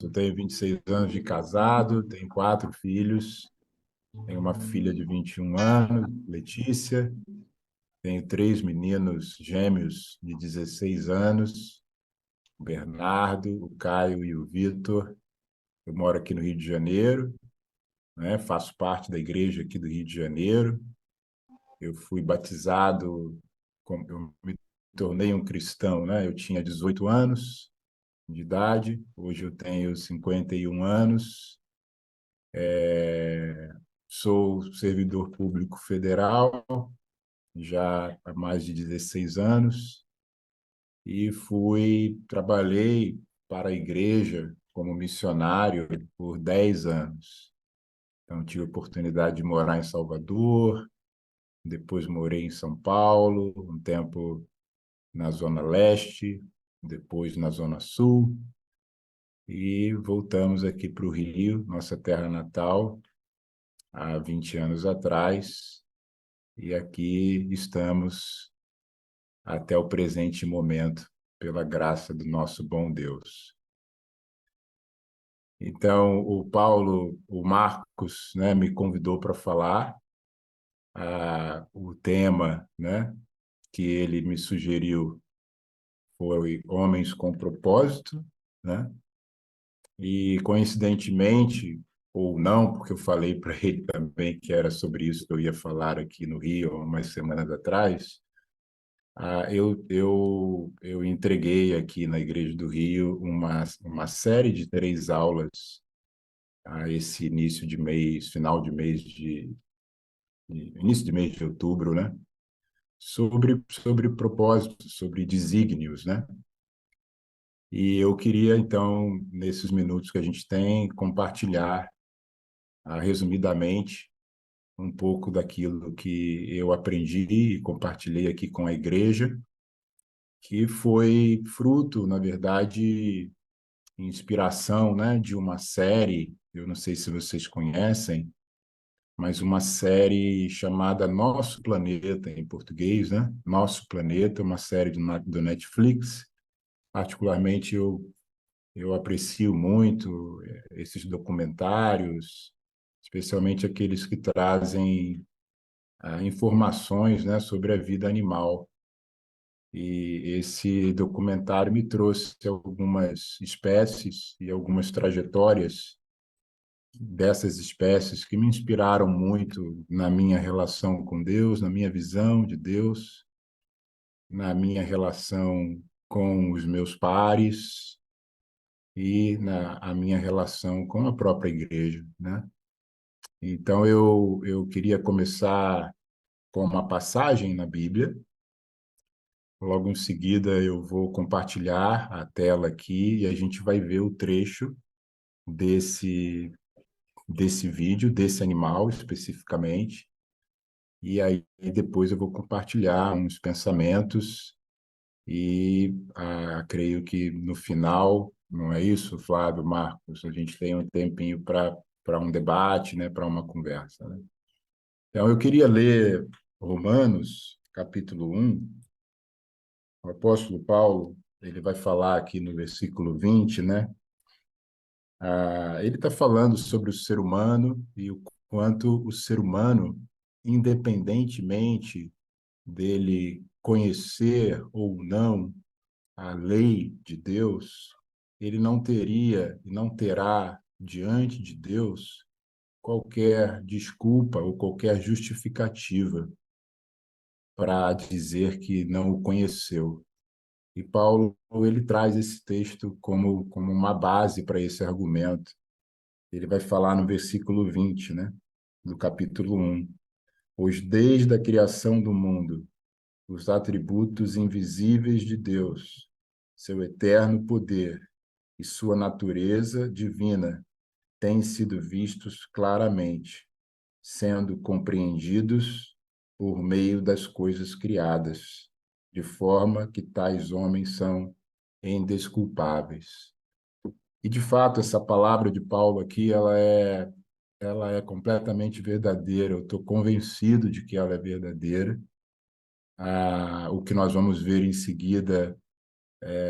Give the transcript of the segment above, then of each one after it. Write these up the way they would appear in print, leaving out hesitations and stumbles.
Eu tenho 26 anos de casado, tenho 4 filhos, tenho uma filha de 21 anos, Letícia, tenho 3 meninos gêmeos de 16 anos, o Bernardo, o Caio e o Vitor. Eu moro aqui no Rio de Janeiro, né? Faço parte da igreja aqui do Rio de Janeiro. Eu fui batizado, eu me tornei um cristão, né? Eu tinha 18 anos de idade, hoje eu tenho 51 anos. Sou servidor público federal já há mais de 16 anos e trabalhei para a igreja como missionário por 10 anos. Então, tive a oportunidade de morar em Salvador, depois morei em São Paulo, um tempo na Zona Leste, depois na Zona Sul, e voltamos aqui para o Rio, nossa terra natal, há 20 anos atrás, e aqui estamos até o presente momento, pela graça do nosso bom Deus. Então, o Marcos, né, me convidou para falar. O tema, né, que ele me sugeriu foi Homens com Propósito, né? E, coincidentemente, ou não, porque eu falei para ele também que era sobre isso que eu ia falar aqui no Rio, há umas semanas atrás. Eu entreguei aqui na Igreja do Rio uma série de 3 aulas a esse início de mês, final de mês início de mês de outubro, né? Sobre propósitos, sobre desígnios, né? E eu queria, então, nesses minutos que a gente tem, compartilhar, resumidamente, um pouco daquilo que eu aprendi e compartilhei aqui com a igreja, que foi fruto, na verdade, inspiração, né, de uma série, eu não sei se vocês conhecem, mas uma série chamada Nosso Planeta, em português, né? Nosso Planeta, uma série do Netflix. Particularmente, eu aprecio muito esses documentários, especialmente aqueles que trazem informações, né, sobre a vida animal. E esse documentário me trouxe algumas espécies e algumas trajetórias dessas espécies que me inspiraram muito na minha relação com Deus, na minha visão de Deus, na minha relação com os meus pares e na a minha relação com a própria igreja, né? Então eu queria começar com uma passagem na Bíblia. Logo em seguida eu vou compartilhar a tela aqui e a gente vai ver o trecho desse vídeo, desse animal especificamente. E aí depois eu vou compartilhar uns pensamentos e creio que no final, não é isso, Flávio, Marcos, a gente tem um tempinho para um debate, né, para uma conversa, né? Então eu queria ler Romanos, capítulo 1. O apóstolo Paulo, ele vai falar aqui no versículo 20, né? Ele está falando sobre o ser humano e o quanto o ser humano, independentemente dele conhecer ou não a lei de Deus, ele não teria e não terá diante de Deus qualquer desculpa ou qualquer justificativa para dizer que não o conheceu. E Paulo, ele traz esse texto como uma base para esse argumento. Ele vai falar no versículo 20, né, do capítulo 1. Pois desde a criação do mundo, os atributos invisíveis de Deus, seu eterno poder e sua natureza divina têm sido vistos claramente, sendo compreendidos por meio das coisas criadas, de forma que tais homens são indesculpáveis. E, de fato, essa palavra de Paulo aqui, ela é completamente verdadeira. Eu estou convencido de que ela é verdadeira. O que nós vamos ver em seguida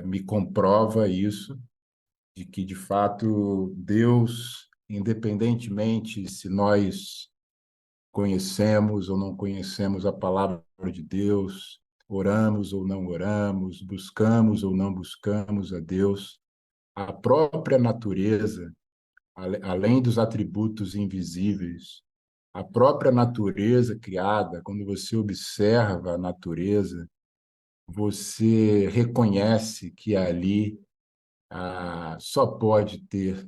me comprova isso. de que, de fato, Deus, independentemente se nós conhecemos ou não conhecemos a palavra de Deus, oramos ou não oramos, buscamos ou não buscamos a Deus, a própria natureza, além dos atributos invisíveis, a própria natureza criada, quando você observa a natureza, você reconhece que ali só pode ter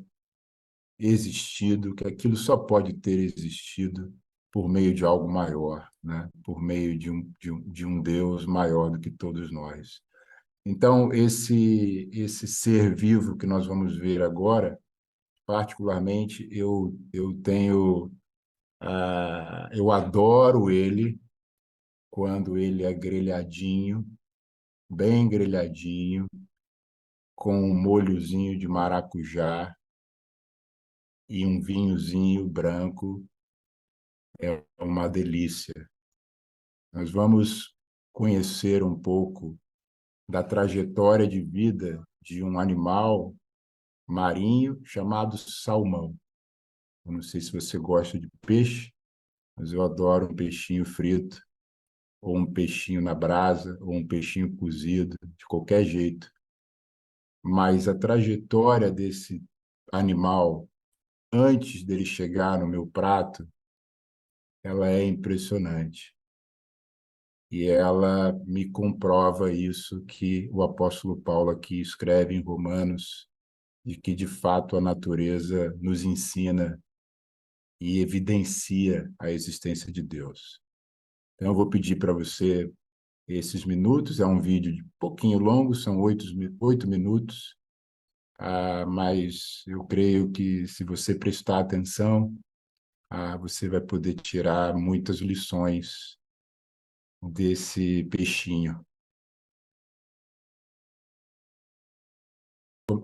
existido, que aquilo só pode ter existido por meio de algo maior, né? Por meio de um Deus maior do que todos nós. Então, esse ser vivo que nós vamos ver agora, particularmente, eu adoro ele quando ele é grelhadinho, bem grelhadinho, com um molhozinho de maracujá e um vinhozinho branco, é uma delícia. Nós vamos conhecer um pouco da trajetória de vida de um animal marinho chamado salmão. Eu não sei se você gosta de peixe, mas eu adoro um peixinho frito, ou um peixinho na brasa, ou um peixinho cozido, de qualquer jeito. Mas a trajetória desse animal, antes dele chegar no meu prato, ela é impressionante. E ela me comprova isso que o apóstolo Paulo aqui escreve em Romanos, de que, de fato, a natureza nos ensina e evidencia a existência de Deus. Então, eu vou pedir para você esses minutos, é um vídeo de pouquinho longo, são 8 minutos, mas eu creio que, se você prestar atenção, você vai poder tirar muitas lições desse peixinho.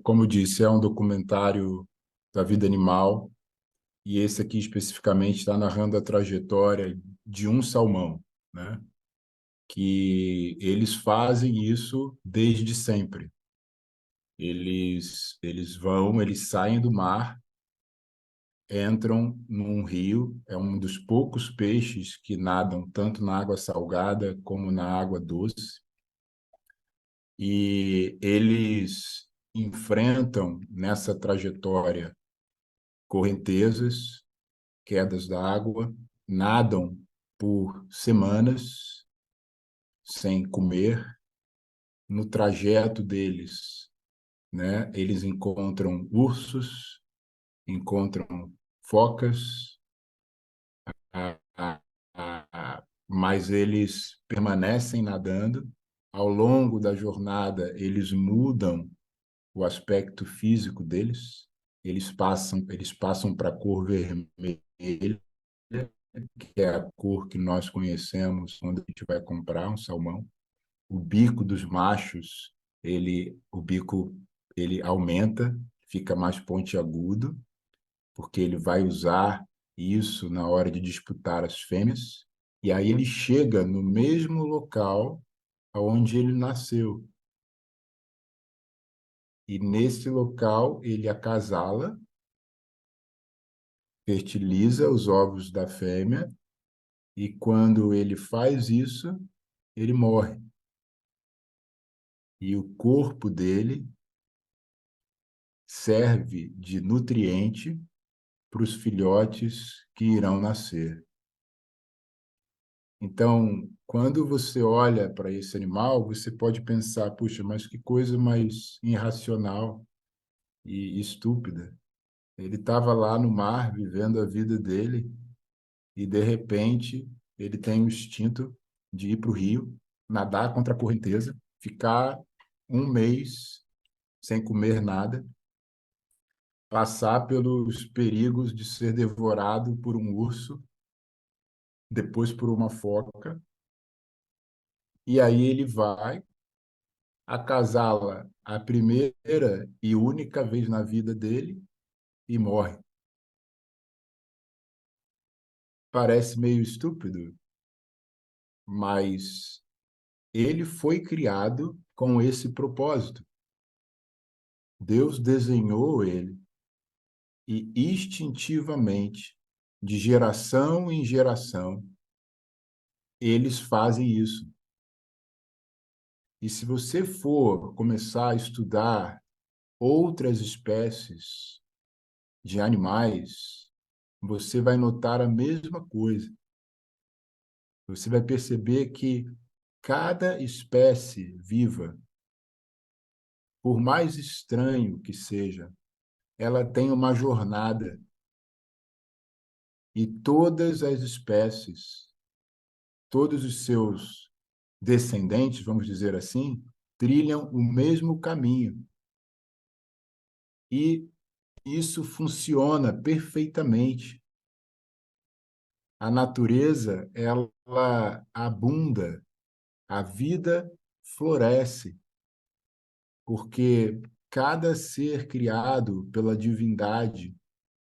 Como eu disse, é um documentário da vida animal, e esse aqui especificamente está narrando a trajetória de um salmão, né? Que eles fazem isso desde sempre. Eles saem do mar, entram num rio, é um dos poucos peixes que nadam tanto na água salgada como na água doce, e eles enfrentam nessa trajetória correntezas, quedas da água, nadam por semanas sem comer. No trajeto deles, né, eles encontram ursos, encontram focas, mas eles permanecem nadando. Ao longo da jornada, eles mudam o aspecto físico deles. Eles passam para a cor vermelha, que é a cor que nós conhecemos quando a gente vai comprar um salmão. O bico dos machos, o bico ele aumenta, fica mais pontiagudo, porque ele vai usar isso na hora de disputar as fêmeas. E aí ele chega no mesmo local onde ele nasceu. E nesse local ele acasala, fertiliza os ovos da fêmea, e quando ele faz isso, ele morre. E o corpo dele serve de nutriente para os filhotes que irão nascer. Então, quando você olha para esse animal, você pode pensar, puxa, mas que coisa mais irracional e estúpida. Ele estava lá no mar, vivendo a vida dele, e, de repente, ele tem o instinto de ir para o rio, nadar contra a correnteza, ficar um mês sem comer nada, passar pelos perigos de ser devorado por um urso, depois por uma foca, e aí ele vai acasala a primeira e única vez na vida dele e morre. Parece meio estúpido, mas ele foi criado com esse propósito Deus desenhou ele e instintivamente, de geração em geração, eles fazem isso. E se você for começar a estudar outras espécies de animais, você vai notar a mesma coisa. Você vai perceber que cada espécie viva, por mais estranho que seja, ela tem uma jornada. E todas as espécies, todos os seus descendentes, vamos dizer assim, trilham o mesmo caminho. E isso funciona perfeitamente. A natureza, ela abunda, a vida floresce, porque cada ser criado pela divindade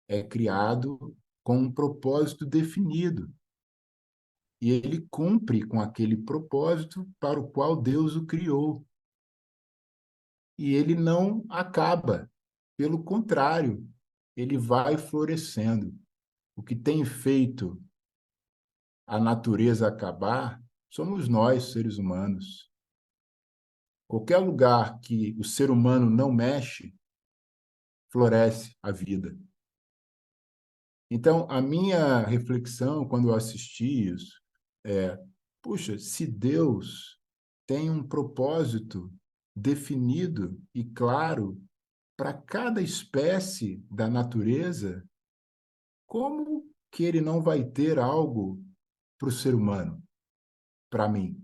é criado com um propósito definido. E ele cumpre com aquele propósito para o qual Deus o criou. E ele não acaba. Pelo contrário, ele vai florescendo. O que tem feito a natureza acabar somos nós, seres humanos. Qualquer lugar que o ser humano não mexe, floresce a vida. Então, a minha reflexão quando eu assisti isso é: puxa, se Deus tem um propósito definido e claro para cada espécie da natureza, como que ele não vai ter algo para o ser humano, para mim?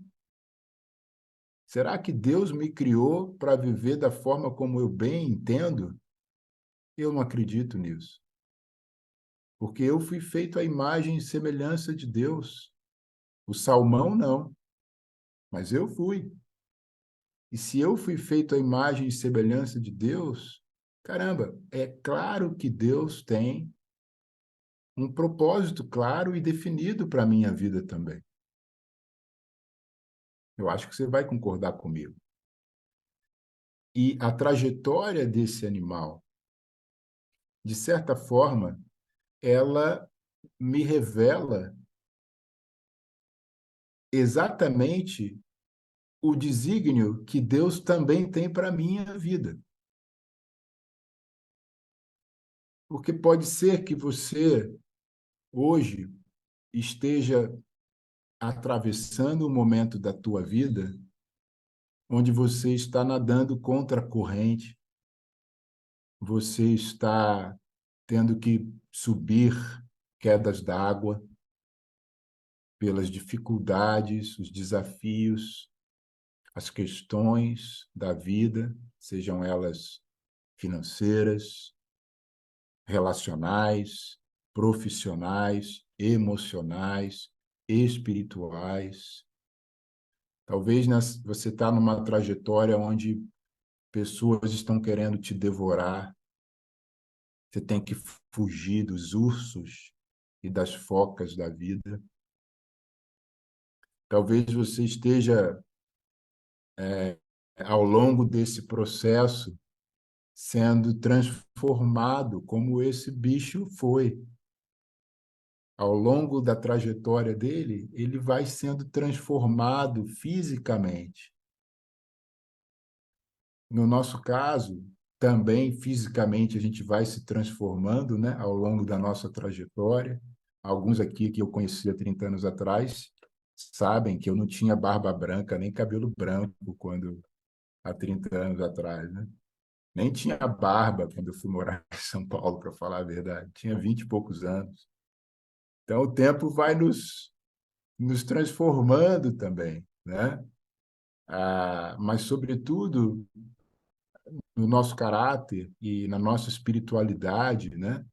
Será que Deus me criou para viver da forma como eu bem entendo? Eu não acredito nisso, porque eu fui feito à imagem e semelhança de Deus. O Salmão não, mas eu fui. E se eu fui feito à imagem e semelhança de Deus, caramba, é claro que Deus tem um propósito claro e definido para a minha vida também. Eu acho que você vai concordar comigo. E a trajetória desse animal, de certa forma, ela me revela exatamente o desígnio que Deus também tem para a minha vida. Porque pode ser que você, hoje, esteja atravessando um momento da tua vida onde você está nadando contra a corrente, você está tendo que subir quedas d'água pelas dificuldades, os desafios, as questões da vida, sejam elas financeiras, relacionais, profissionais, emocionais, espirituais. Talvez você está numa trajetória onde pessoas estão querendo te devorar. Você tem que fugir dos ursos e das focas da vida. Talvez você esteja, ao longo desse processo, sendo transformado como esse bicho foi. Ao longo da trajetória dele, ele vai sendo transformado fisicamente. No nosso caso, também fisicamente a gente vai se transformando, né, ao longo da nossa trajetória. Alguns aqui que eu conheci há 30 anos atrás sabem que eu não tinha barba branca nem cabelo branco quando há 30 anos atrás, né? Nem tinha barba quando eu fui morar em São Paulo, para falar a verdade. Tinha 20 e poucos anos. Então, o tempo vai nos transformando também, né? Mas, sobretudo, no nosso caráter e na nossa espiritualidade, né?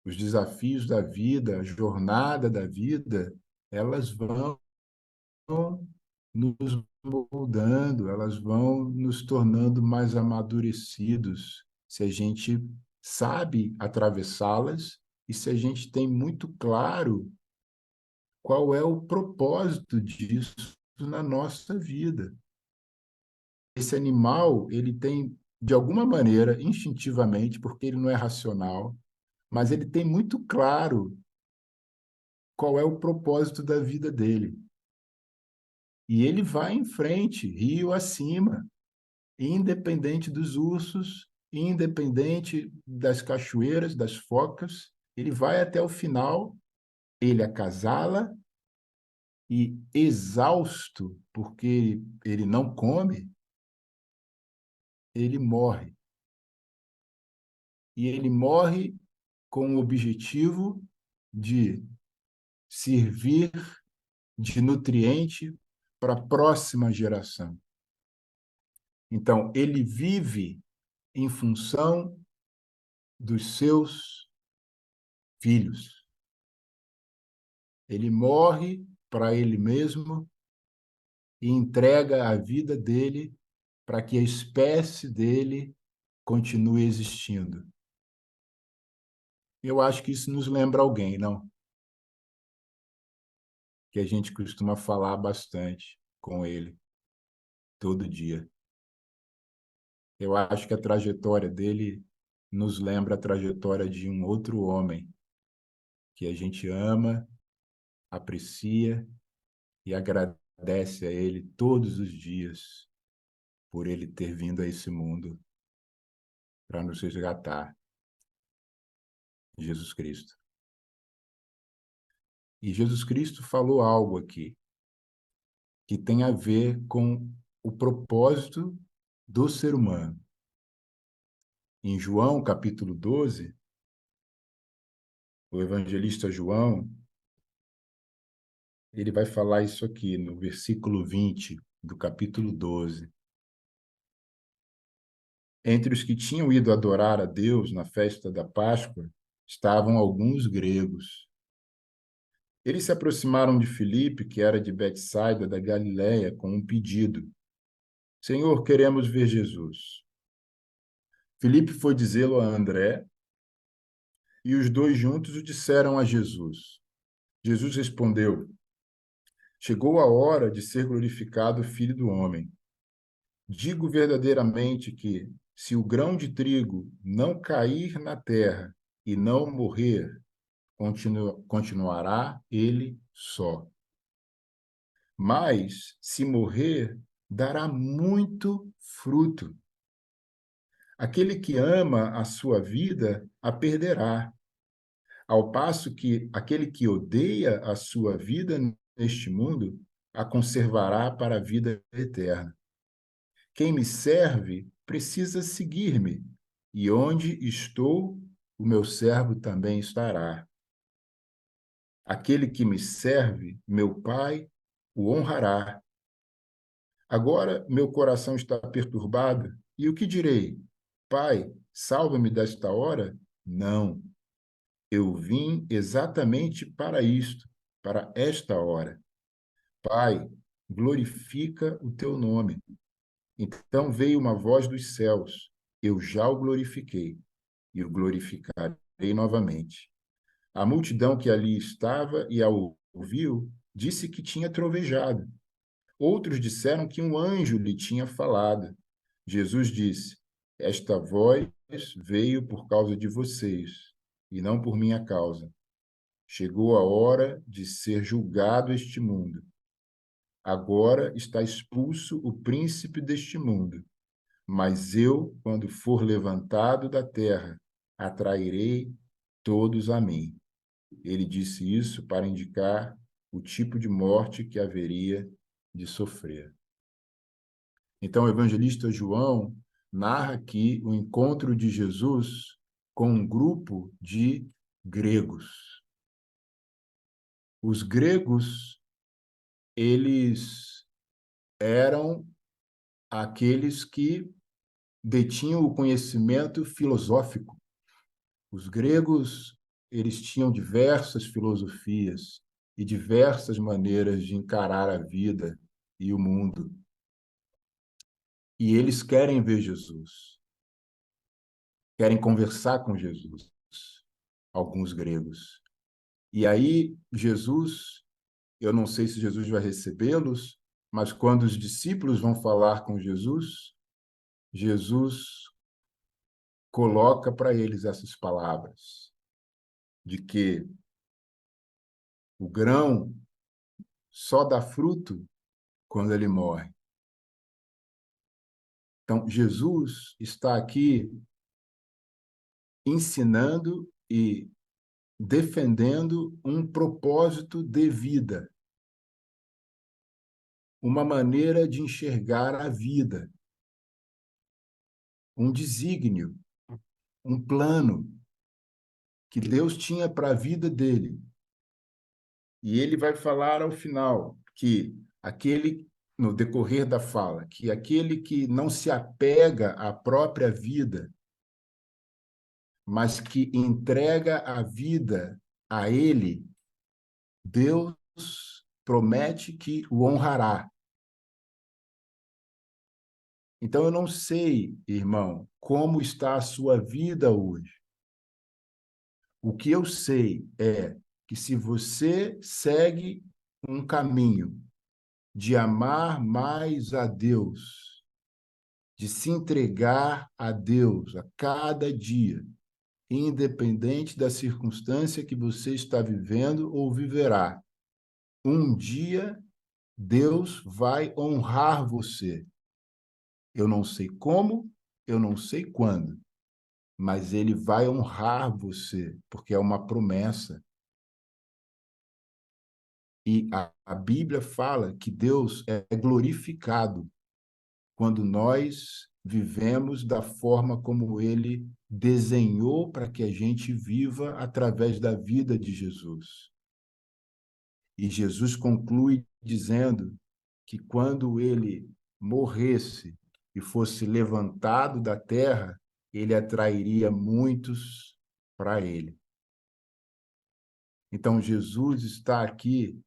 Os desafios da vida, a jornada da vida, elas vão nos moldando, elas vão nos tornando mais amadurecidos, se a gente sabe atravessá-las e se a gente tem muito claro qual é o propósito disso na nossa vida. Esse animal, ele tem de alguma maneira, instintivamente, porque ele não é racional, mas ele tem muito claro qual é o propósito da vida dele. E ele vai em frente, rio acima, independente dos ursos, independente das cachoeiras, das focas, ele vai até o final, ele acasala e, exausto, porque ele não come, ele morre. E ele morre com o objetivo de servir de nutriente para a próxima geração. Então, ele vive em função dos seus filhos. Ele morre para ele mesmo e entrega a vida dele para que a espécie dele continue existindo. Eu acho que isso nos lembra alguém, não? Que a gente costuma falar bastante com ele, todo dia. Eu acho que a trajetória dele nos lembra a trajetória de um outro homem que a gente ama, aprecia e agradece a ele todos os dias por ele ter vindo a esse mundo para nos resgatar, Jesus Cristo. E Jesus Cristo falou algo aqui que tem a ver com o propósito do ser humano. Em João, capítulo 12, o evangelista João, ele vai falar isso aqui no versículo 20 do capítulo 12. Entre os que tinham ido adorar a Deus na festa da Páscoa, estavam alguns gregos. Eles se aproximaram de Filipe, que era de Betsaida, da Galiléia, com um pedido: Senhor, queremos ver Jesus. Filipe foi dizê-lo a André, e os dois juntos o disseram a Jesus. Jesus respondeu: Chegou a hora de ser glorificado o Filho do Homem. Digo verdadeiramente que, se o grão de trigo não cair na terra e não morrer, continuará ele só. Mas, se morrer, dará muito fruto. Aquele que ama a sua vida a perderá, ao passo que aquele que odeia a sua vida neste mundo a conservará para a vida eterna. Quem me serve precisa seguir-me, e onde estou, o meu servo também estará. Aquele que me serve, meu Pai, o honrará. Agora meu coração está perturbado, e o que direi? Pai, salva-me desta hora? Não. Eu vim exatamente para isto, para esta hora. Pai, glorifica o teu nome. Então veio uma voz dos céus. Eu já o glorifiquei e o glorificarei novamente. A multidão que ali estava e a ouviu disse que tinha trovejado. Outros disseram que um anjo lhe tinha falado. Jesus disse: Esta voz veio por causa de vocês e não por minha causa. Chegou a hora de ser julgado este mundo. Agora está expulso o príncipe deste mundo. Mas eu, quando for levantado da terra, atrairei todos a mim. Ele disse isso para indicar o tipo de morte que haveria de sofrer. Então, o evangelista João narra aqui o encontro de Jesus com um grupo de gregos. Os gregos, eles eram aqueles que detinham o conhecimento filosófico. Os gregos, eles tinham diversas filosofias e diversas maneiras de encarar a vida e o mundo. E eles querem ver Jesus, querem conversar com Jesus, alguns gregos. E aí, Jesus, eu não sei se Jesus vai recebê-los, mas quando os discípulos vão falar com Jesus, Jesus coloca para eles essas palavras, de que o grão só dá fruto quando ele morre. Então, Jesus está aqui ensinando e defendendo um propósito de vida, uma maneira de enxergar a vida, um desígnio, um plano que Deus tinha para a vida dele. E ele vai falar ao final que no decorrer da fala, que aquele que não se apega à própria vida, mas que entrega a vida a ele, Deus promete que o honrará. Então, eu não sei, irmão, como está a sua vida hoje. O que eu sei é que se você segue um caminho de amar mais a Deus, de se entregar a Deus a cada dia, independente da circunstância que você está vivendo ou viverá, um dia Deus vai honrar você. Eu não sei como, eu não sei quando, mas ele vai honrar você, porque é uma promessa. E a Bíblia fala que Deus é glorificado quando nós vivemos da forma como ele desenhou para que a gente viva através da vida de Jesus. E Jesus conclui dizendo que quando ele morresse e fosse levantado da terra, ele atrairia muitos para ele. Então, Jesus está aqui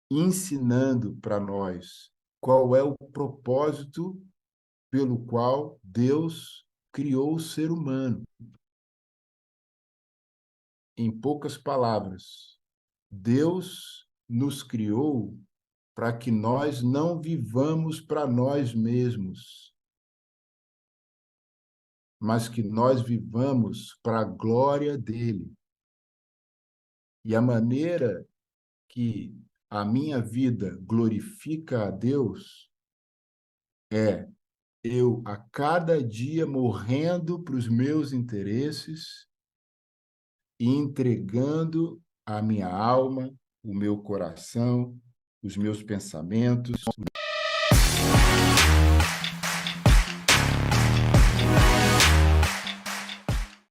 ensinando para nós qual é o propósito pelo qual Deus criou o ser humano. Em poucas palavras, Deus nos criou para que nós não vivamos para nós mesmos, mas que nós vivamos para a glória dele. E a maneira que a minha vida glorifica a Deus é eu, a cada dia, morrendo para os meus interesses e entregando a minha alma, o meu coração, os meus pensamentos,